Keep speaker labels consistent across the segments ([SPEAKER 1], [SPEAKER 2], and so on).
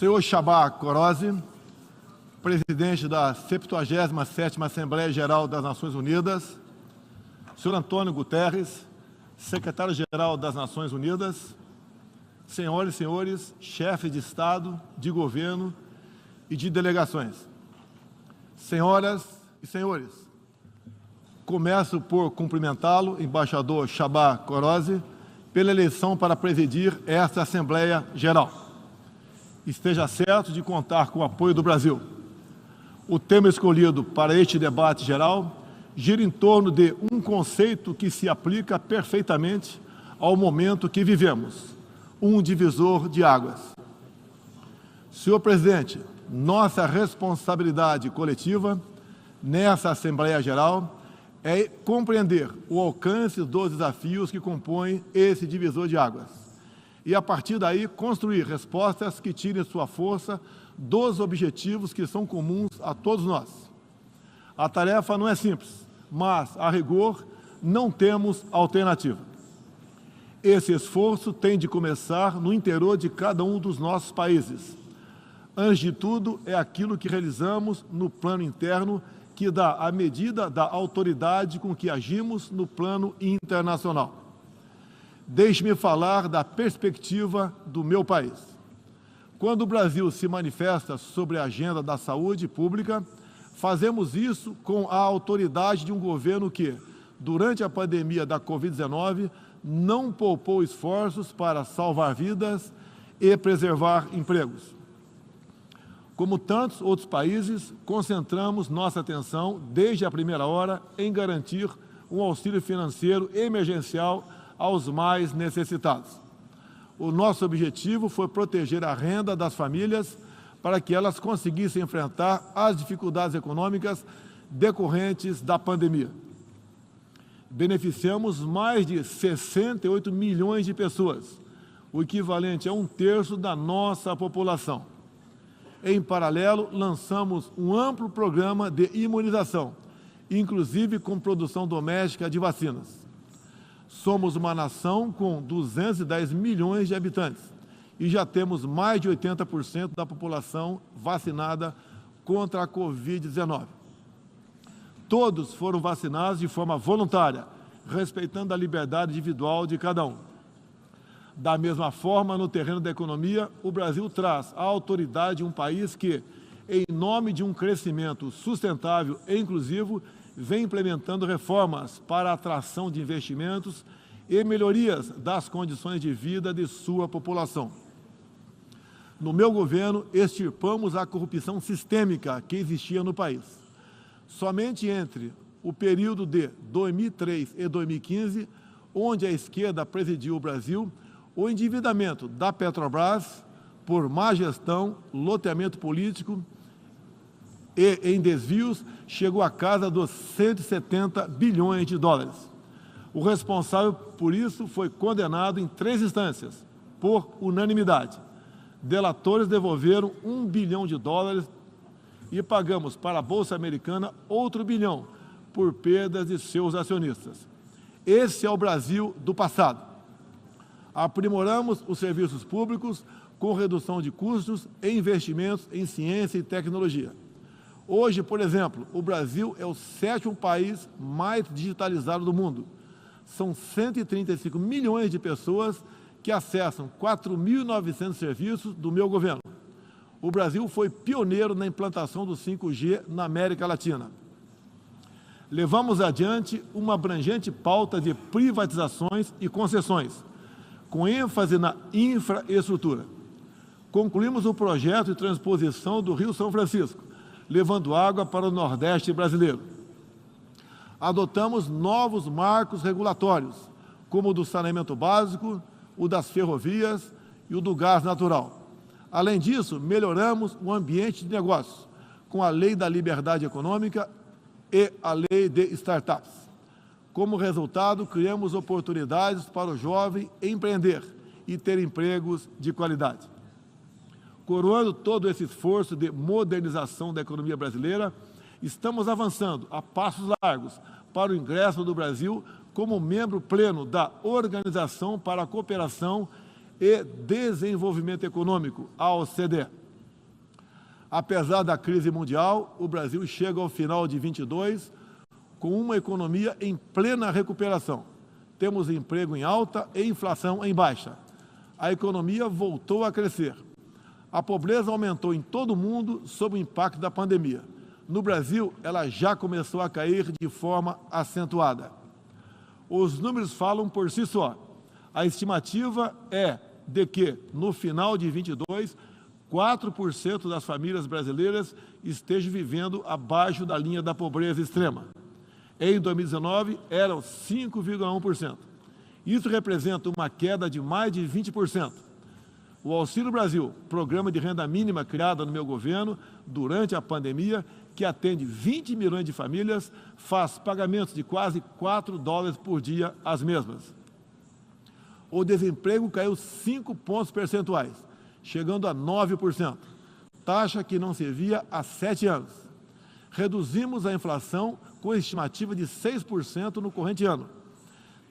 [SPEAKER 1] Senhor Csaba Kőrösi, presidente da 77ª Assembleia Geral das Nações Unidas, senhor Antônio Guterres, secretário-geral das Nações Unidas, senhoras e senhores, chefes de Estado, de governo e de delegações. Senhoras e senhores, começo por cumprimentá-lo, embaixador Csaba Kőrösi, pela eleição para presidir esta Assembleia Geral. Esteja certo de contar com o apoio do Brasil. O tema escolhido para este debate geral gira em torno de um conceito que se aplica perfeitamente ao momento que vivemos, um divisor de águas. Senhor presidente, nossa responsabilidade coletiva nessa Assembleia Geral é compreender o alcance dos desafios que compõem esse divisor de águas e, a partir daí, construir respostas que tirem sua força dos objetivos que são comuns a todos nós. A tarefa não é simples, mas, a rigor, não temos alternativa. Esse esforço tem de começar no interior de cada um dos nossos países. Antes de tudo, é aquilo que realizamos no plano interno que dá a medida da autoridade com que agimos no plano internacional. Deixe-me falar da perspectiva do meu país. Quando o Brasil se manifesta sobre a agenda da saúde pública, fazemos isso com a autoridade de um governo que, durante a pandemia da Covid-19, não poupou esforços para salvar vidas e preservar empregos. Como tantos outros países, concentramos nossa atenção, desde a primeira hora, em garantir um auxílio financeiro emergencial aos mais necessitados. O nosso objetivo foi proteger a renda das famílias para que elas conseguissem enfrentar as dificuldades econômicas decorrentes da pandemia. Beneficiamos mais de 68 milhões de pessoas, o equivalente a 1/3 da nossa população. Em paralelo, lançamos um amplo programa de imunização, inclusive com produção doméstica de vacinas. Somos uma nação com 210 milhões de habitantes e já temos mais de 80% da população vacinada contra a Covid-19. Todos foram vacinados de forma voluntária, respeitando a liberdade individual de cada um. Da mesma forma, no terreno da economia, o Brasil traz a autoridade de um país que, em nome de um crescimento sustentável e inclusivo, vem implementando reformas para a atração de investimentos e melhorias das condições de vida de sua população. No meu governo, extirpamos a corrupção sistêmica que existia no país. Somente entre o período de 2003 e 2015, onde a esquerda presidiu o Brasil, o endividamento da Petrobras, por má gestão, loteamento político e em desvios, chegou à casa dos 170 bilhões de dólares. O responsável por isso foi condenado em 3 instâncias, por unanimidade. Delatores devolveram $1 bilhão e pagamos para a Bolsa Americana outro bilhão por perdas de seus acionistas. Esse é o Brasil do passado. Aprimoramos os serviços públicos com redução de custos e investimentos em ciência e tecnologia. Hoje, por exemplo, o Brasil é o 7º país mais digitalizado do mundo. São 135 milhões de pessoas que acessam 4.900 serviços do meu governo. O Brasil foi pioneiro na implantação do 5G na América Latina. Levamos adiante uma abrangente pauta de privatizações e concessões, com ênfase na infraestrutura. Concluímos o projeto de transposição do Rio São Francisco, levando água para o Nordeste brasileiro. Adotamos novos marcos regulatórios, como o do saneamento básico, o das ferrovias e o do gás natural. Além disso, melhoramos o ambiente de negócios, com a Lei da Liberdade Econômica e a Lei de Startups. Como resultado, criamos oportunidades para o jovem empreender e ter empregos de qualidade. Coroando todo esse esforço de modernização da economia brasileira, estamos avançando a passos largos para o ingresso do Brasil como membro pleno da Organização para a Cooperação e Desenvolvimento Econômico, a OCDE. Apesar da crise mundial, o Brasil chega ao final de 22 com uma economia em plena recuperação. Temos emprego em alta e inflação em baixa. A economia voltou a crescer. A pobreza aumentou em todo o mundo sob o impacto da pandemia. No Brasil, ela já começou a cair de forma acentuada. Os números falam por si só. A estimativa é de que, no final de 22, 4% das famílias brasileiras estejam vivendo abaixo da linha da pobreza extrema. Em 2019, eram 5,1%. Isso representa uma queda de mais de 20%. O Auxílio Brasil, programa de renda mínima criado no meu governo durante a pandemia, que atende 20 milhões de famílias, faz pagamentos de quase $4 por dia às mesmas. O desemprego caiu 5 pontos percentuais, chegando a 9%, taxa que não se via há 7 anos. Reduzimos a inflação com estimativa de 6% no corrente ano.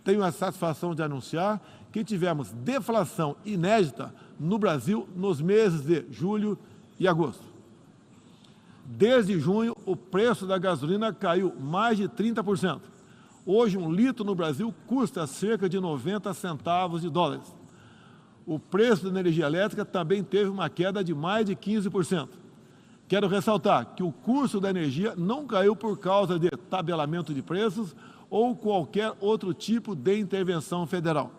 [SPEAKER 1] Tenho a satisfação de anunciar que tivemos deflação inédita no Brasil nos meses de julho e agosto. Desde junho, o preço da gasolina caiu mais de 30%. Hoje, um litro no Brasil custa cerca de 90 centavos de dólares. O preço da energia elétrica também teve uma queda de mais de 15%. Quero ressaltar que o custo da energia não caiu por causa de tabelamento de preços ou qualquer outro tipo de intervenção federal.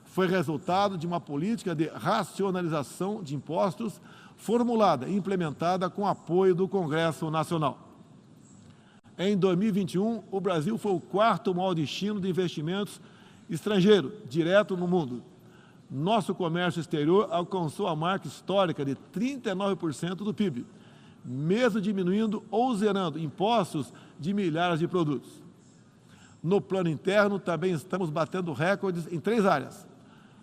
[SPEAKER 1] Foi resultado de uma política de racionalização de impostos formulada e implementada com apoio do Congresso Nacional. Em 2021, o Brasil foi o quarto maior destino de investimentos estrangeiros direto no mundo. Nosso comércio exterior alcançou a marca histórica de 39% do PIB, mesmo diminuindo ou zerando impostos de milhares de produtos. No plano interno, também estamos batendo recordes em 3 áreas: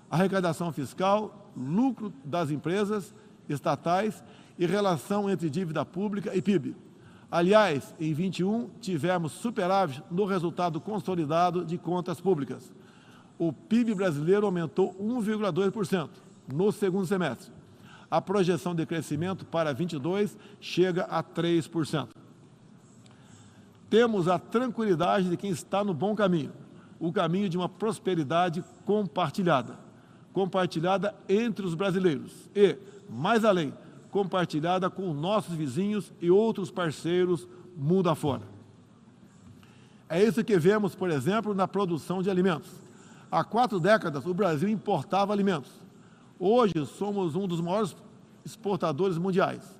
[SPEAKER 1] arrecadação fiscal, lucro das empresas estatais e relação entre dívida pública e PIB. Aliás, em 21, tivemos superávit no resultado consolidado de contas públicas. O PIB brasileiro aumentou 1,2% no segundo semestre. A projeção de crescimento para 22 chega a 3%. Temos a tranquilidade de quem está no bom caminho, o caminho de uma prosperidade compartilhada entre os brasileiros e, mais além, compartilhada com nossos vizinhos e outros parceiros mundo afora. É isso que vemos, por exemplo, na produção de alimentos. Há 4 décadas, o Brasil importava alimentos. Hoje, somos um dos maiores exportadores mundiais.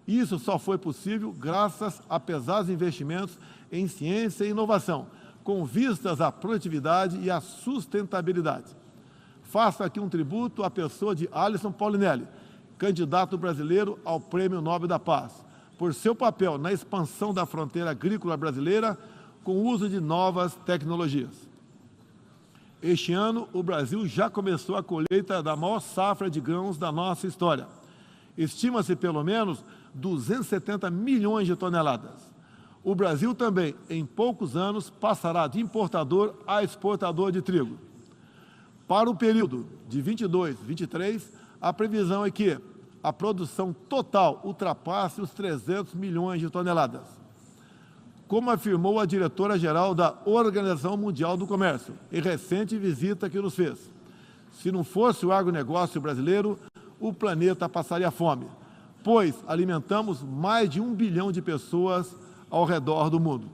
[SPEAKER 1] Isso só foi possível graças a pesados investimentos em ciência e inovação, com vistas à produtividade e à sustentabilidade. Faço aqui um tributo à pessoa de Alisson Paulinelli, candidato brasileiro ao Prêmio Nobel da Paz, por seu papel na expansão da fronteira agrícola brasileira com o uso de novas tecnologias. Este ano, o Brasil já começou a colheita da maior safra de grãos da nossa história. Estima-se pelo menos 270 milhões de toneladas. O Brasil também, em poucos anos, passará de importador a exportador de trigo. Para o período de 22 a 23, a previsão é que a produção total ultrapasse os 300 milhões de toneladas. Como afirmou a diretora-geral da Organização Mundial do Comércio, em recente visita que nos fez, se não fosse o agronegócio brasileiro, o planeta passaria fome, pois alimentamos mais de 1 bilhão de pessoas ao redor do mundo.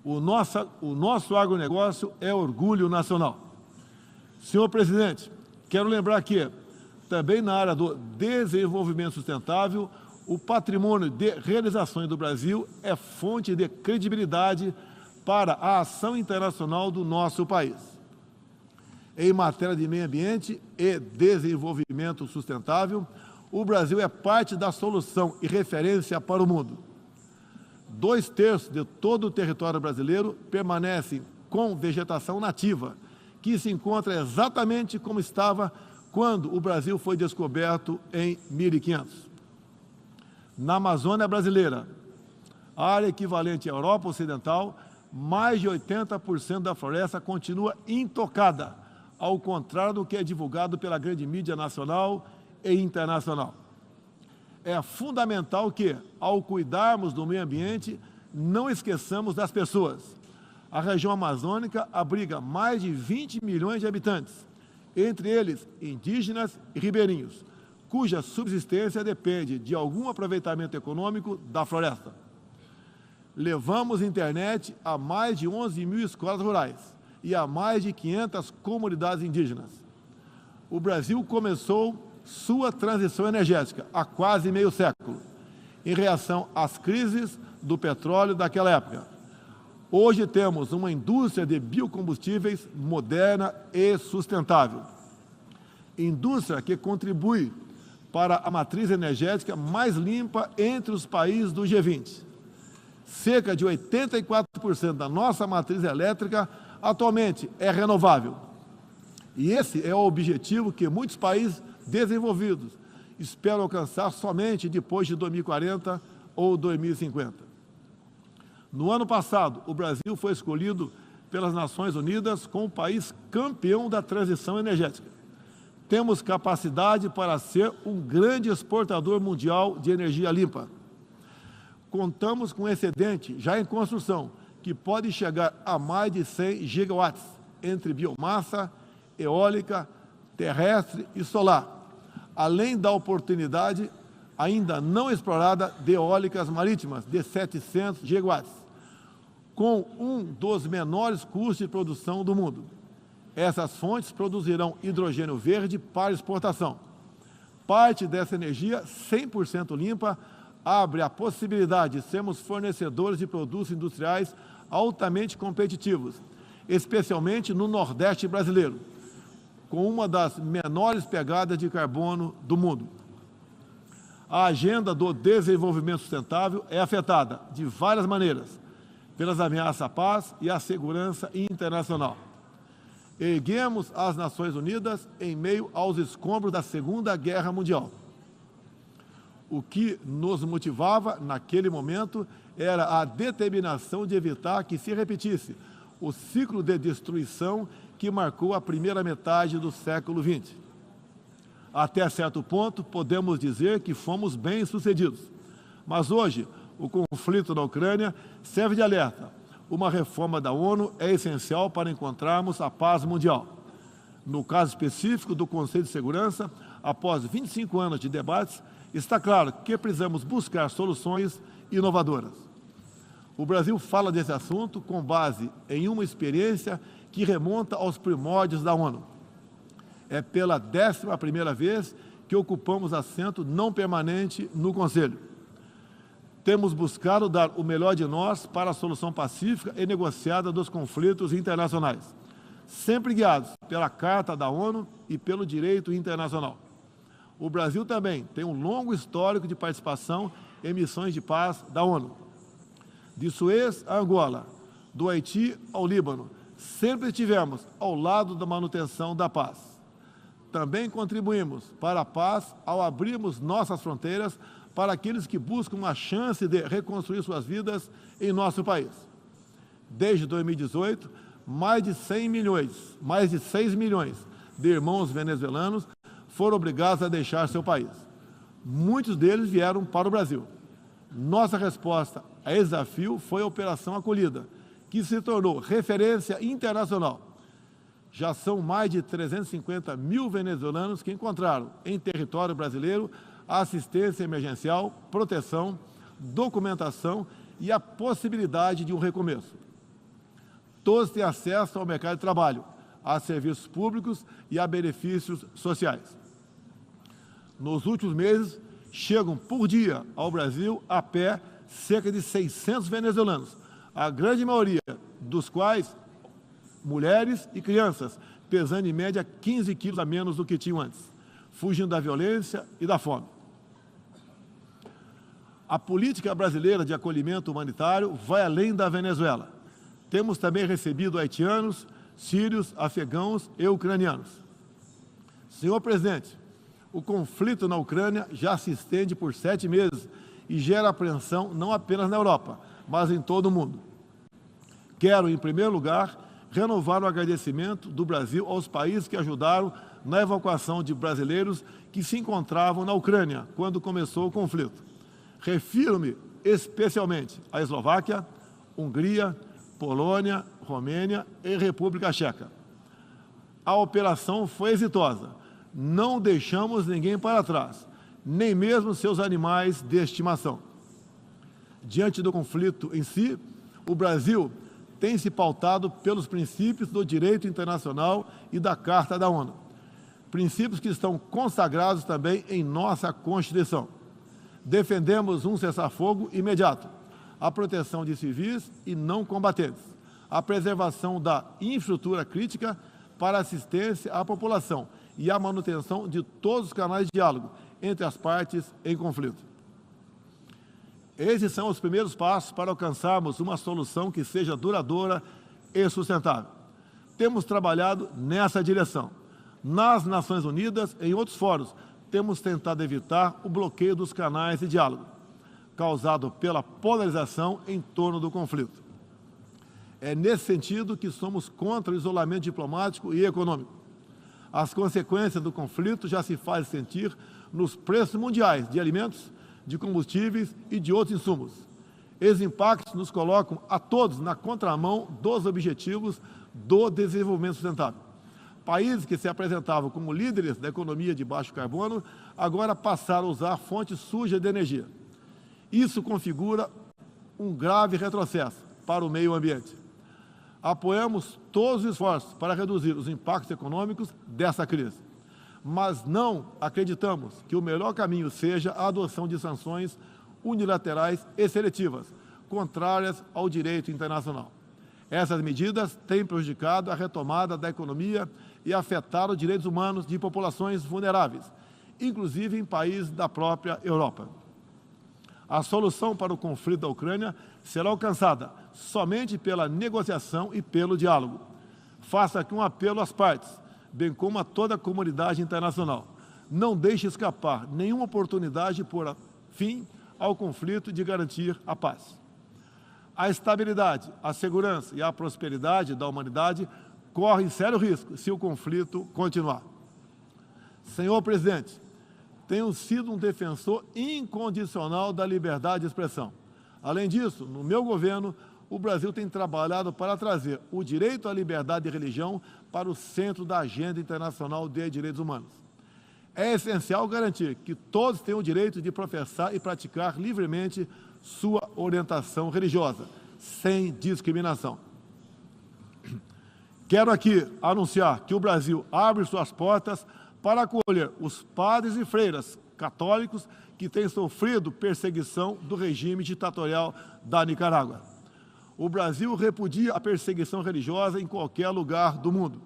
[SPEAKER 1] O nosso agronegócio é orgulho nacional. Senhor presidente, quero lembrar que, também na área do desenvolvimento sustentável, o patrimônio de realizações do Brasil é fonte de credibilidade para a ação internacional do nosso país. Em matéria de meio ambiente e desenvolvimento sustentável, o Brasil é parte da solução e referência para o mundo. 2/3 de todo o território brasileiro permanecem com vegetação nativa, que se encontra exatamente como estava quando o Brasil foi descoberto em 1500. Na Amazônia brasileira, área equivalente à Europa Ocidental, mais de 80% da floresta continua intocada, ao contrário do que é divulgado pela grande mídia nacional e internacional. é fundamental que, ao cuidarmos do meio ambiente, não esqueçamos das pessoas. A região amazônica abriga mais de 20 milhões de habitantes, entre eles indígenas e ribeirinhos, cuja subsistência depende de algum aproveitamento econômico da floresta. Levamos internet a mais de 11 mil escolas rurais e a mais de 500 comunidades indígenas. O Brasil começou sua transição energética há quase meio século, em reação às crises do petróleo daquela época. Hoje temos uma indústria de biocombustíveis moderna e sustentável. Indústria que contribui para a matriz energética mais limpa entre os países do G20. Cerca de 84% da nossa matriz elétrica atualmente é renovável. E esse é o objetivo que muitos países desenvolvidos esperam alcançar somente depois de 2040 ou 2050. No ano passado, o Brasil foi escolhido pelas Nações Unidas como o país campeão da transição energética. Temos capacidade para ser um grande exportador mundial de energia limpa. Contamos com excedente já em construção, que pode chegar a mais de 100 gigawatts, entre biomassa, eólica, terrestre e solar, além da oportunidade ainda não explorada de eólicas marítimas de 700 gigawatts, com um dos menores custos de produção do mundo. Essas fontes produzirão hidrogênio verde para exportação. Parte dessa energia 100% limpa abre a possibilidade de sermos fornecedores de produtos industriais altamente competitivos, especialmente no Nordeste brasileiro, com uma das menores pegadas de carbono do mundo. A agenda do desenvolvimento sustentável é afetada de várias maneiras pelas ameaças à paz e à segurança internacional. Erguemos as Nações Unidas em meio aos escombros da Segunda Guerra Mundial. O que nos motivava naquele momento era a determinação de evitar que se repetisse o ciclo de destruição que marcou a primeira metade do século XX. Até certo ponto, podemos dizer que fomos bem-sucedidos. Mas hoje, o conflito na Ucrânia serve de alerta. Uma reforma da ONU é essencial para encontrarmos a paz mundial. No caso específico do Conselho de Segurança, após 25 anos de debates, está claro que precisamos buscar soluções inovadoras. O Brasil fala desse assunto com base em uma experiência que remonta aos primórdios da ONU. É pela 11ª vez que ocupamos assento não permanente no Conselho. Temos buscado dar o melhor de nós para a solução pacífica e negociada dos conflitos internacionais, sempre guiados pela Carta da ONU e pelo direito internacional. O Brasil também tem um longo histórico de participação em missões de paz da ONU. De Suez a Angola, do Haiti ao Líbano, sempre estivemos ao lado da manutenção da paz. Também contribuímos para a paz ao abrirmos nossas fronteiras para aqueles que buscam uma chance de reconstruir suas vidas em nosso país. Desde 2018, mais de 6 milhões de irmãos venezuelanos foram obrigados a deixar seu país. Muitos deles vieram para o Brasil. Nossa resposta a esse desafio foi a Operação Acolhida, que se tornou referência internacional. Já são mais de 350 mil venezuelanos que encontraram em território brasileiro assistência emergencial, proteção, documentação e a possibilidade de um recomeço. Todos têm acesso ao mercado de trabalho, a serviços públicos e a benefícios sociais. Nos últimos meses, chegam por dia ao Brasil a pé cerca de 600 venezuelanos, a grande maioria dos quais mulheres e crianças, pesando em média 15 quilos a menos do que tinham antes, fugindo da violência e da fome. A política brasileira de acolhimento humanitário vai além da Venezuela. Temos também recebido haitianos, sírios, afegãos e ucranianos. Senhor presidente, o conflito na Ucrânia já se estende por 7 meses e gera apreensão não apenas na Europa, mas em todo o mundo. Quero, em primeiro lugar, renovar o agradecimento do Brasil aos países que ajudaram na evacuação de brasileiros que se encontravam na Ucrânia quando começou o conflito. Refiro-me especialmente à Eslováquia, Hungria, Polônia, Romênia e República Tcheca. A operação foi exitosa. Não deixamos ninguém para trás, nem mesmo seus animais de estimação. Diante do conflito em si, o Brasil tem se pautado pelos princípios do direito internacional e da Carta da ONU. Princípios que estão consagrados também em nossa Constituição. Defendemos um cessar-fogo imediato, a proteção de civis e não combatentes, a preservação da infraestrutura crítica para assistência à população e a manutenção de todos os canais de diálogo entre as partes em conflito. Esses são os primeiros passos para alcançarmos uma solução que seja duradoura e sustentável. Temos trabalhado nessa direção. Nas Nações Unidas e em outros fóruns, temos tentado evitar o bloqueio dos canais de diálogo, causado pela polarização em torno do conflito. É nesse sentido que somos contra o isolamento diplomático e econômico. As consequências do conflito já se fazem sentir nos preços mundiais de alimentos, de combustíveis e de outros insumos. Esses impactos nos colocam a todos na contramão dos objetivos do desenvolvimento sustentável. Países que se apresentavam como líderes da economia de baixo carbono, agora passaram a usar fontes sujas de energia. Isso configura um grave retrocesso para o meio ambiente. Apoiamos todos os esforços para reduzir os impactos econômicos dessa crise, mas não acreditamos que o melhor caminho seja a adoção de sanções unilaterais e seletivas, contrárias ao direito internacional. Essas medidas têm prejudicado a retomada da economia e afetado os direitos humanos de populações vulneráveis, inclusive em países da própria Europa. A solução para o conflito da Ucrânia será alcançada somente pela negociação e pelo diálogo. Faço aqui um apelo às partes, bem como a toda a comunidade internacional. Não deixe escapar nenhuma oportunidade de pôr fim ao conflito e de garantir a paz. A estabilidade, a segurança e a prosperidade da humanidade correm sério risco se o conflito continuar. Senhor presidente, tenho sido um defensor incondicional da liberdade de expressão. Além disso, no meu governo, o Brasil tem trabalhado para trazer o direito à liberdade de religião para o centro da agenda internacional de direitos humanos. É essencial garantir que todos tenham o direito de professar e praticar livremente sua orientação religiosa, sem discriminação. Quero aqui anunciar que o Brasil abre suas portas para acolher os padres e freiras católicos que têm sofrido perseguição do regime ditatorial da Nicarágua. O Brasil repudia a perseguição religiosa em qualquer lugar do mundo.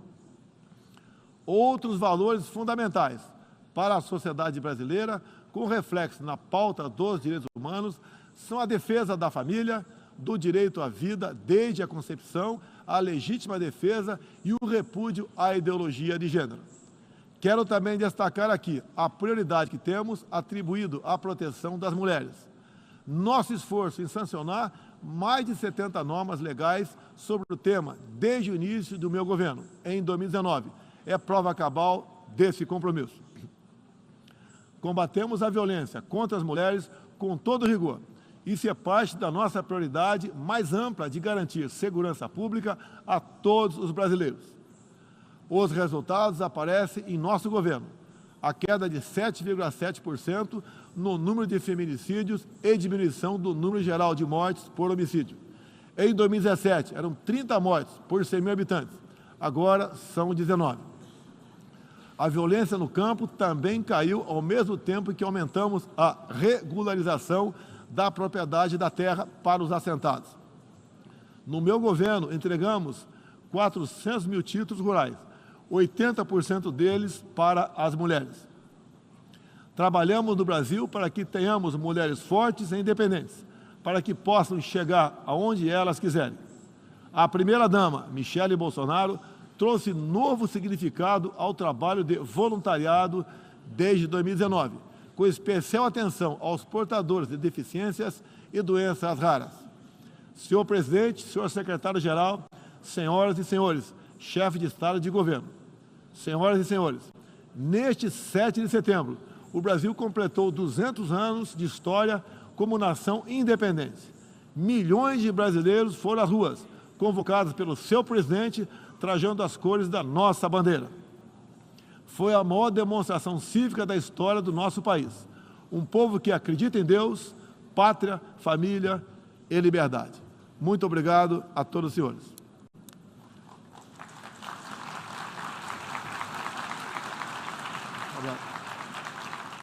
[SPEAKER 1] Outros valores fundamentais para a sociedade brasileira, com reflexo na pauta dos direitos humanos, são a defesa da família, do direito à vida desde a concepção, a legítima defesa e o repúdio à ideologia de gênero. Quero também destacar aqui a prioridade que temos atribuído à proteção das mulheres. Nosso esforço em sancionar mais de 70 normas legais sobre o tema desde o início do meu governo, em 2019, é prova cabal desse compromisso. Combatemos a violência contra as mulheres com todo rigor. Isso é parte da nossa prioridade mais ampla de garantir segurança pública a todos os brasileiros. Os resultados aparecem em nosso governo. A queda de 7,7% no número de feminicídios e diminuição do número geral de mortes por homicídio. Em 2017, eram 30 mortes por 100 mil habitantes. Agora são 19. A violência no campo também caiu ao mesmo tempo que aumentamos a regularização da propriedade da terra para os assentados. No meu governo, entregamos 400 mil títulos rurais, 80% deles para as mulheres. Trabalhamos no Brasil para que tenhamos mulheres fortes e independentes, para que possam chegar aonde elas quiserem. A primeira-dama, Michele Bolsonaro, trouxe novo significado ao trabalho de voluntariado desde 2019, com especial atenção aos portadores de deficiências e doenças raras. Senhor presidente, senhor secretário-geral, senhoras e senhores, chefe de Estado e de governo, senhoras e senhores, Neste 7 de setembro, o Brasil completou 200 anos de história como nação independente. Milhões de brasileiros foram às ruas, convocados pelo seu presidente, trajando as cores da nossa bandeira. Foi a maior demonstração cívica da história do nosso país. Um povo que acredita em Deus, pátria, família e liberdade. Muito obrigado a todos os senhores. Obrigado.